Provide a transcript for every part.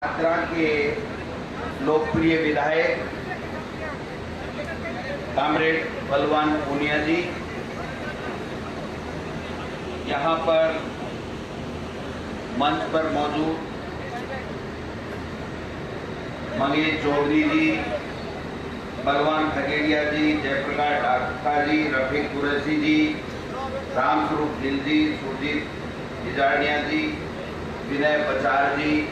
यात्रा के लोकप्रिय विधायक कॉमरेड बलवान पूनिया जी यहाँ पर मंच पर मौजूद मंगेश चौधरी जी, बलवान खगेड़िया जी, जयप्रकाश ढाका जी, रफीक कुरैशी जी, रामस्वरूप गिल जी, सुरजीत इजाड़िया जी, विनय बचार जी,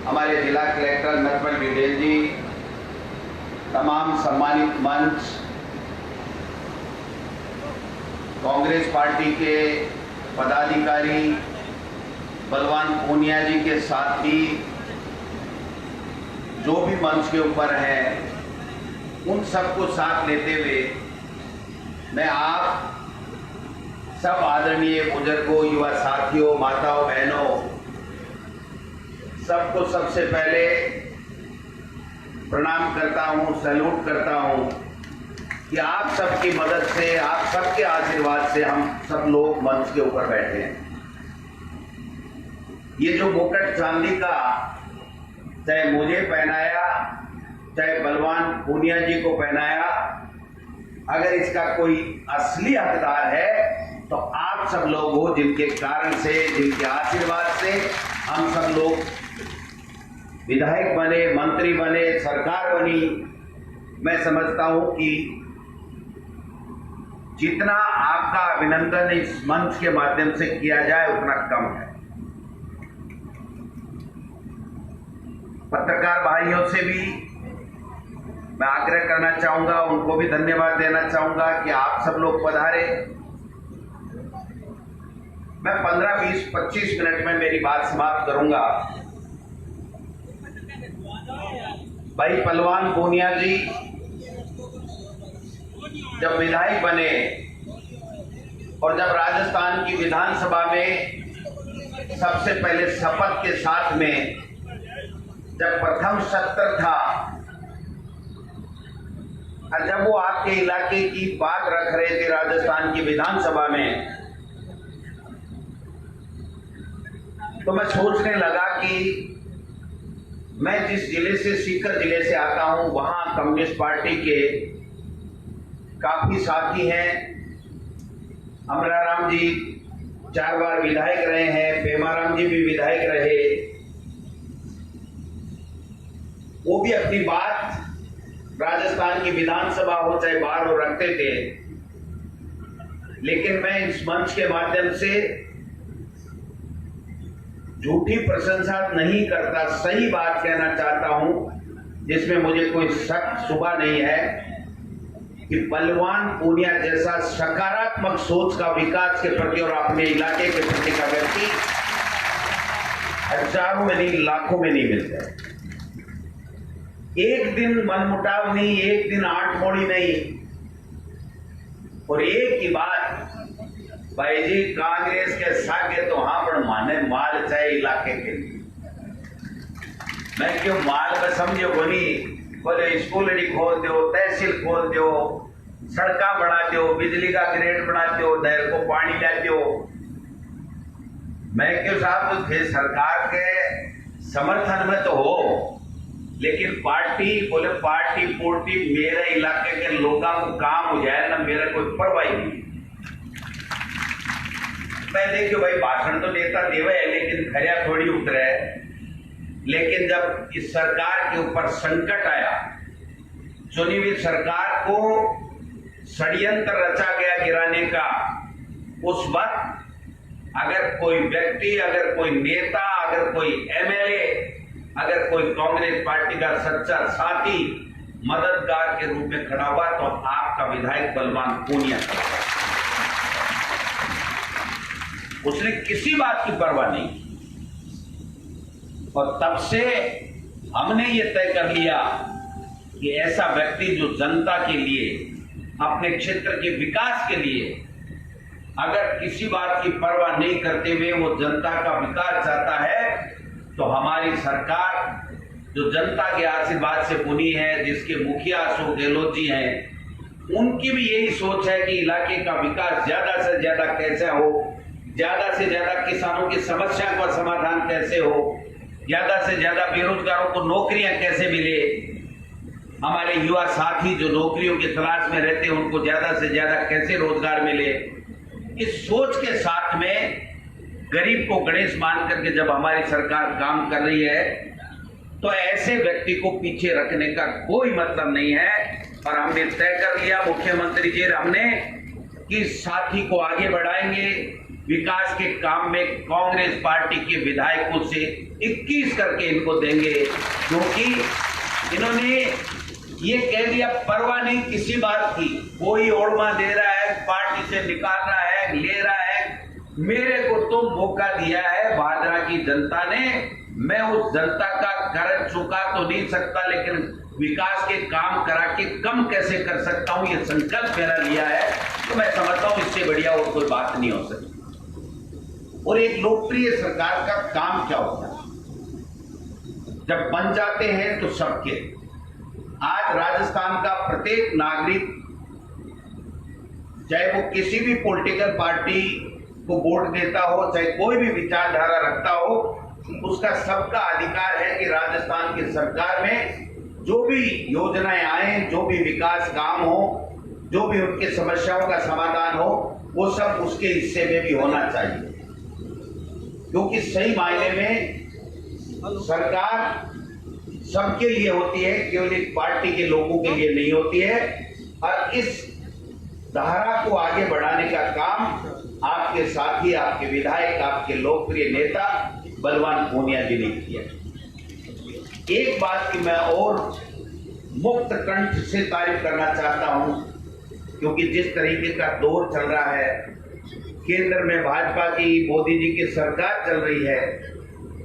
हमारे जिला कलेक्टर नरपल डिडेल जी, तमाम सम्मानित मंच, कांग्रेस पार्टी के पदाधिकारी, बलवान पूनिया जी के साथी जो भी मंच के ऊपर हैं, उन सबको साथ लेते हुए मैं आप सब आदरणीय बुजुर्गों, युवा साथियों, माताओं, बहनों सबको सबसे पहले प्रणाम करता हूं, सैल्यूट करता हूं कि आप सबकी मदद से, आप सबके आशीर्वाद से हम सब लोग मंच के ऊपर बैठे हैं। ये जो मुकुट चांदी का चाहे मुझे पहनाया, चाहे बलवान पूनिया जी को पहनाया, अगर इसका कोई असली हकदार है तो आप सब लोग हो, जिनके कारण से, जिनके आशीर्वाद से हम सब लोग विधायक बने, मंत्री बने, सरकार बनी। मैं समझता हूं कि जितना आपका अभिनंदन इस मंच के माध्यम से किया जाए उतना कम है। पत्रकार भाइयों से भी मैं आग्रह करना चाहूंगा, उनको भी धन्यवाद देना चाहूंगा कि आप सब लोग पधारे। मैं 15, 20, 25 मिनट में मेरी बात समाप्त करूंगा। भाई बलवान पूनिया जी जब विधायक बने और जब राजस्थान की विधानसभा में सबसे पहले शपथ के साथ में जब प्रथम सत्र था और जब वो आपके इलाके की बात रख रहे थे राजस्थान की विधानसभा में, तो मैं सोचने लगा कि मैं जिस जिले से, सीकर जिले से आता हूं, वहां कम्युनिस्ट पार्टी के काफी साथी हैं। अमराराम जी 4 बार विधायक रहे हैं, पेमाराम जी भी विधायक रहे। वो भी अपनी बात राजस्थान की विधानसभा हो चाहे बाहर हो रखते थे, लेकिन मैं इस मंच के माध्यम से झूठी प्रशंसा नहीं करता, सही बात कहना चाहता हूं जिसमें मुझे कोई शक शुबा नहीं है कि बलवान पूनिया जैसा सकारात्मक सोच का विकास के प्रति और अपने इलाके के प्रति का व्यक्ति हजारों में नहीं, लाखों में नहीं मिलता। एक दिन मनमुटाव नहीं, एक दिन आठ मोड़ी नहीं, और एक ही बात, भाई जी कांग्रेस के सागे तो हाँ पर माने माल चाहिए इलाके के लिए। मैं क्यों माल में समझो बोली, बोले स्कूल खोल दो, तहसील खोल दो, सड़का बना दो, बिजली का ग्रेड बना दो, नहर को पानी ला दो। मैं क्यों साहब तो थे सरकार के समर्थन में तो हो, लेकिन पार्टी बोले पार्टी पोर्टी मेरे इलाके के लोगों को काम हो जाए ना, मेरा कोई परवाह नहीं। मैं देखियो भाई भाषण तो नेता देवे है, लेकिन खरिया थोड़ी उतरे है। लेकिन जब इस सरकार के ऊपर संकट आया, चुनी हुई सरकार को षड्यंत्र रचा गया गिराने का, उस वक्त अगर कोई व्यक्ति, अगर कोई नेता, अगर कोई एमएलए, अगर कोई कांग्रेस पार्टी का सच्चा साथी मददगार के रूप में खड़ा हुआ तो आपका विधायक बलवान पूनिया खड़ा। उसने किसी बात की परवाह नहीं की, और तब से हमने ये तय कर लिया कि ऐसा व्यक्ति जो जनता के लिए, अपने क्षेत्र के विकास के लिए, अगर किसी बात की परवाह नहीं करते हुए वो जनता का विकास चाहता है, तो हमारी सरकार जो जनता के आशीर्वाद से बुनी है, जिसके मुखिया अशोक गहलोत जी हैं, उनकी भी यही सोच है कि इलाके का विकास ज्यादा से ज्यादा कैसे हो, ज्यादा से ज्यादा किसानों की समस्या का समाधान कैसे हो, ज्यादा से ज्यादा बेरोजगारों को नौकरियां कैसे मिले, हमारे युवा साथी जो नौकरियों की तलाश में रहते हैं उनको ज्यादा से ज्यादा कैसे रोजगार मिले। इस सोच के साथ में गरीब को गणेश मान करके जब हमारी सरकार काम कर रही है तो ऐसे व्यक्ति को पीछे रखने का कोई मतलब नहीं है। और हमने तय कर लिया मुख्यमंत्री जी हमने कि साथी को आगे बढ़ाएंगे, विकास के काम में कांग्रेस पार्टी के विधायकों से 21 करके इनको देंगे, क्योंकि इन्होंने ये कह दिया परवाह नहीं किसी बात की, कोई ओरमा दे रहा है, पार्टी से निकाल रहा है, ले रहा है, मेरे को तो मौका दिया है भादरा की जनता ने, मैं उस जनता का कर्ज चुका तो नहीं सकता लेकिन विकास के काम करा के कम कैसे कर सकता हूं, ये संकल्प मेरा लिया है। तो मैं समझता हूं इससे बढ़िया और कोई बात नहीं हो सकती। और एक लोकप्रिय सरकार का काम क्या होता है, जब बन जाते हैं तो सबके। आज राजस्थान का प्रत्येक नागरिक चाहे वो किसी भी पॉलिटिकल पार्टी को वोट देता हो, चाहे कोई भी विचारधारा रखता हो, उसका सबका अधिकार है कि राजस्थान की सरकार में जो भी योजनाएं आए, जो भी विकास काम हो, जो भी उनकी समस्याओं का समाधान हो, वो सब उसके हिस्से में भी होना चाहिए। क्योंकि सही मायने में सरकार सबके लिए होती है, केवल एक पार्टी के लोगों के लिए नहीं होती है। और इस धारा को आगे बढ़ाने का काम आपके साथी, आपके विधायक, आपके लोकप्रिय नेता बलवान पूनिया जी ने किया। एक बात की मैं और मुक्त कंठ से तारीफ करना चाहता हूं, क्योंकि जिस तरीके का दौर चल रहा है, केंद्र में भाजपा की मोदी जी की सरकार चल रही है,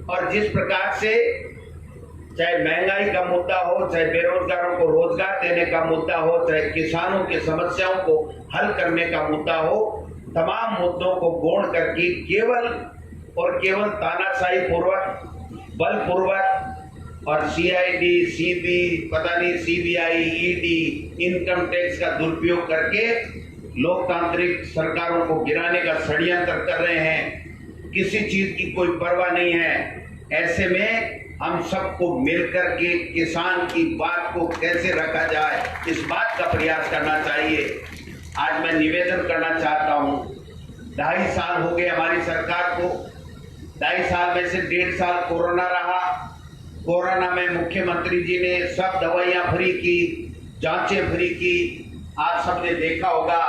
और जिस प्रकार से चाहे महंगाई का मुद्दा हो, चाहे बेरोजगारों को रोजगार देने का मुद्दा हो, चाहे किसानों की समस्याओं को हल करने का मुद्दा हो, तमाम मुद्दों को गौण करके केवल और केवल तानाशाही पूर्वक, बलपूर्वक और सीआईडी, सीबी, पता नहीं सीबीआई, ईडी, इनकम टैक्स का दुरुपयोग करके लोकतांत्रिक सरकारों को गिराने का षड्यंत्र कर रहे हैं। किसी चीज की कोई परवाह नहीं है। ऐसे में हम सबको मिलकर के किसान की बात को कैसे रखा जाए, इस बात का प्रयास करना चाहिए। आज मैं निवेदन करना चाहता हूं, 2.5 साल हो गए हमारी सरकार को, 2.5 साल में से 1.5 साल कोरोना रहा। कोरोना में मुख्यमंत्री जी ने सब दवाइयां फ्री की, जांचें फ्री की। आज सबने देखा होगा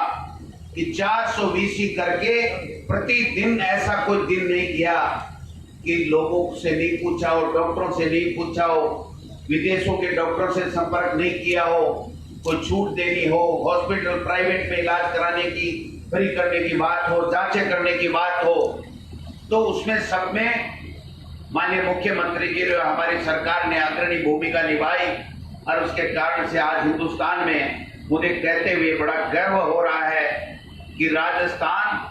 कि 420 करके प्रतिदिन ऐसा कोई दिन नहीं गया कि लोगों से नहीं पूछा हो, डॉक्टरों से नहीं पूछा हो, विदेशों के डॉक्टरों से संपर्क नहीं किया हो, कोई छूट देनी हो, हॉस्पिटल प्राइवेट में इलाज कराने की, फ्री करने की बात हो, जांचें करने की बात हो, तो उसमें सब में माननीय मुख्यमंत्री जी और हमारी सरकार ने अग्रणी भूमिका निभाई। और उसके कारण से आज हिंदुस्तान में मुझे कहते हुए बड़ा गर्व हो रहा है कि राजस्थान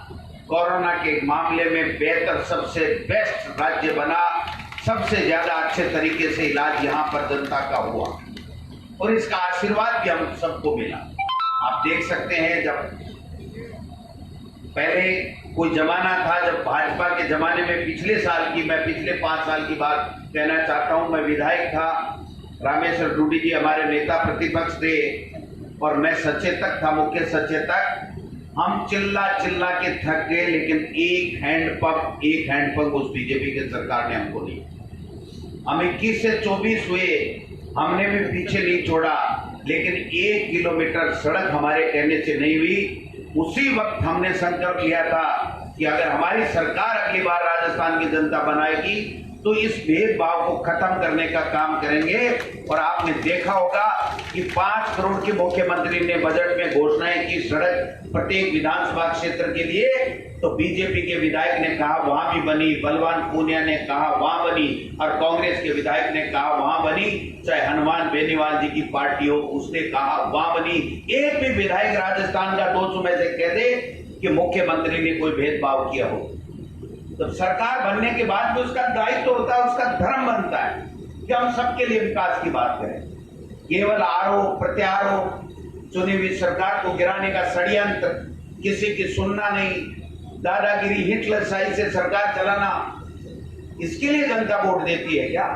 कोरोना के मामले में बेहतर, सबसे बेस्ट राज्य बना। सबसे ज्यादा अच्छे तरीके से इलाज यहाँ पर जनता का हुआ और इसका आशीर्वाद भी हम सबको मिला। आप देख सकते हैं, जब पहले कोई जमाना था, जब भाजपा के जमाने में पिछले साल की, मैं पिछले 5 साल की बात कहना चाहता हूं, मैं विधायक था, रामेश्वर डूडी जी हमारे नेता प्रतिपक्ष थे और मैं सचेतक था, मुख्य सचेतक। हम चिल्ला चिल्ला के थक गए, लेकिन एक हैंडपंप उस बीजेपी के सरकार ने हमको नहीं। हम 21 से 24 हुए, हमने भी पीछे नहीं छोड़ा, लेकिन 1 किलोमीटर सड़क हमारे कहने से नहीं हुई। उसी वक्त हमने संकल्प लिया था कि अगर हमारी सरकार अगली बार राजस्थान की जनता बनाएगी तो इस भेदभाव को खत्म करने का काम करेंगे। और आपने देखा होगा कि 5 करोड़ की मुख्यमंत्री ने बजट में घोषणाएं की सड़क प्रत्येक विधानसभा क्षेत्र के लिए, तो बीजेपी के विधायक ने कहा वहां भी बनी, बलवान पूनिया ने कहा वहां बनी, और कांग्रेस के विधायक ने कहा वहां बनी, चाहे हनुमान बेनीवाल जी की पार्टी हो उसने कहा वहां बनी। एक भी विधायक राजस्थान का 200 में से कह दे कि मुख्यमंत्री ने कोई भेदभाव किया हो। तो सरकार बनने के बाद भी उसका दायित्व होता है, उसका धर्म बनता है कि हम सबके लिए विकास की बात करें। केवल आरोप प्रत्यारोप, चुनी हुई सरकार को गिराने का षड्यंत्र, किसी की सुनना नहीं, दादागिरी, हिटलरशाही से सरकार चलाना, इसके लिए जनता वोट देती है क्या?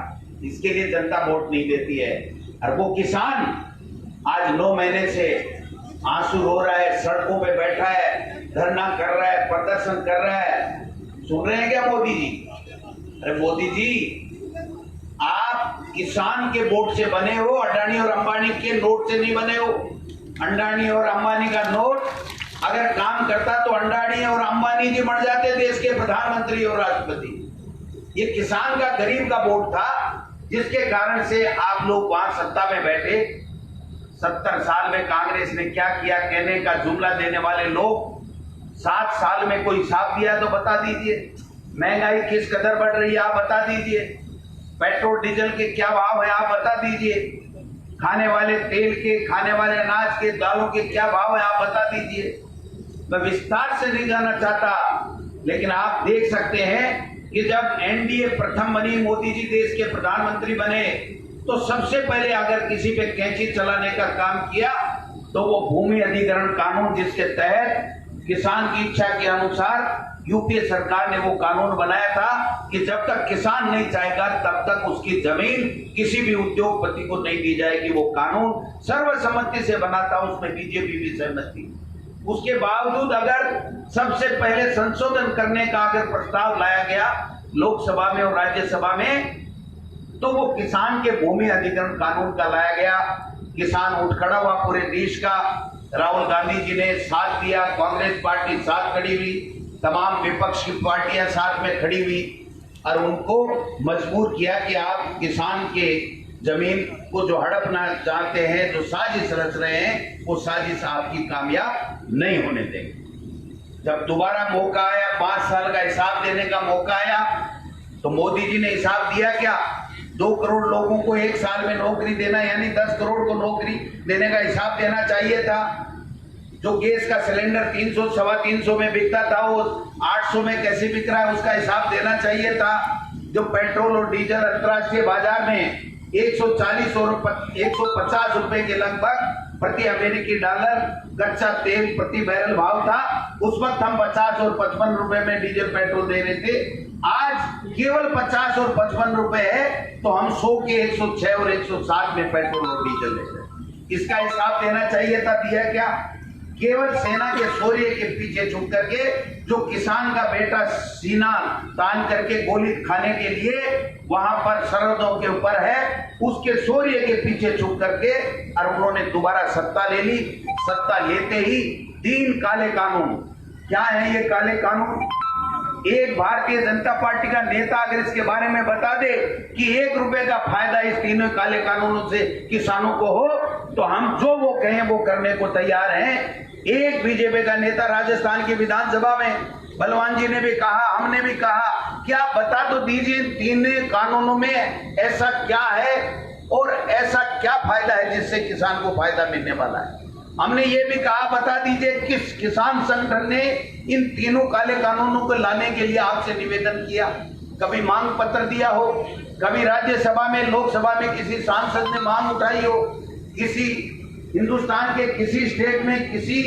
इसके लिए जनता वोट नहीं देती है। और वो किसान आज 9 महीने से आंसू रो रहा है, सड़कों पे बैठा है, धरना कर रहा है, प्रदर्शन कर रहा है। सुन रहे हैं क्या मोदी जी? अरे मोदी जी, आप किसान के वोट से बने हो, अडानी और अंबानी के नोट से नहीं बने हो। अडानी और अंबानी का नोट अगर काम करता तो अडानी और अंबानी जी बन जाते देश के प्रधानमंत्री और राष्ट्रपति। ये किसान का, गरीब का वोट था, जिसके कारण से आप लोग वहां सत्ता में बैठे। 70 साल में कांग्रेस ने क्या किया कहने का जुमला देने वाले लोग 7 साल में कोई हिसाब दिया तो बता दीजिए। महंगाई किस कदर बढ़ रही है आप बता दीजिए। पेट्रोल डीजल के क्या भाव है आप बता दीजिए। खाने वाले तेल के, खाने वाले अनाज के, दालों के क्या भाव है आप बता दीजिए। मैं विस्तार से नहीं जाना चाहता, लेकिन आप देख सकते हैं कि जब एनडीए प्रथम बनी, मोदी जी देश के प्रधानमंत्री बने, तो सबसे पहले अगर किसी पे कैंची चलाने का काम किया तो वो भूमि अधिग्रहण कानून, जिसके तहत किसान की इच्छा के अनुसार यूपीए सरकार ने वो कानून बनाया था कि जब तक किसान नहीं चाहेगा तब तक उसकी जमीन किसी भी उद्योगपति को नहीं दी जाएगी। वो कानून सर्वसम्मति से बना था, उसमें बीजेपी भी सहमत थी। उसके बावजूद अगर सबसे पहले संशोधन करने का अगर प्रस्ताव लाया गया लोकसभा में और राज्यसभा में, तो वो किसान के भूमि अधिग्रहण कानून का लाया गया। किसान उठ खड़ा हुआ पूरे देश का। राहुल गांधी जी ने साथ दिया, कांग्रेस पार्टी साथ खड़ी हुई, तमाम विपक्ष की पार्टियां साथ में खड़ी हुई और उनको मजबूर किया कि आप किसान के जमीन को जो हड़पना चाहते हैं, जो साजिश रच रहे हैं, वो साजिश आपकी कामयाब नहीं होने देंगे। जब दोबारा मौका आया, 5 साल का हिसाब देने का मौका आया, तो मोदी जी ने हिसाब दिया क्या? 2 करोड़ लोगों को 1 साल में नौकरी देना, यानी 10 करोड़ को नौकरी देने का हिसाब देना चाहिए था। जो गैस का सिलेंडर 300 सवा 300 में बिकता था, वो 800 में कैसे बिक रहा है उसका हिसाब देना चाहिए था। जो पेट्रोल और डीजल अंतर्राष्ट्रीय बाजार में 140 और 150 रुपए के लगभग प्रति अमेरिकी डॉलर कच्चा तेल प्रति बैरल भाव था, उस वक्त हम 50 और 55 रुपए में डीजल पेट्रोल दे रहे थे। आज केवल 50 और 55 रुपए है, तो हम 100 के 106 और 160 में पेट्रोल और डीजल दे रहे हैं। इसका हिसाब देना चाहिए था, दिया क्या? केवल सेना के शौर्य के पीछे छुप करके, जो किसान का बेटा सीना तान करके गोली खाने के लिए वहां पर सरहदों के ऊपर है, उसके शौर्य के पीछे छुप करके और उन्होंने दोबारा सत्ता ले ली। सत्ता लेते ही 3 काले कानून। क्या है ये काले कानून? एक भारतीय जनता पार्टी का नेता अगर इसके बारे में बता दे कि 1 रुपए का फायदा इस तीनों काले कानूनों से किसानों को हो, तो हम जो वो कहें वो करने को तैयार हैं। एक बीजेपी का नेता राजस्थान की विधानसभा में, बलवान जी ने भी कहा, हमने भी कहा, क्या बता तो दीजिए 3 कानूनों में ऐसा क्या है और ऐसा क्या फायदा है जिससे किसान को फायदा मिलने वाला है। हमने ये भी कहा, बता दीजिए किस किसान संगठन ने इन 3 काले कानूनों को लाने के लिए आपसे निवेदन किया, कभी मांग पत्र दिया हो, कभी राज्यसभा में, लोकसभा में किसी सांसद ने मांग उठाई हो, किसी हिंदुस्तान के किसी स्टेट में किसी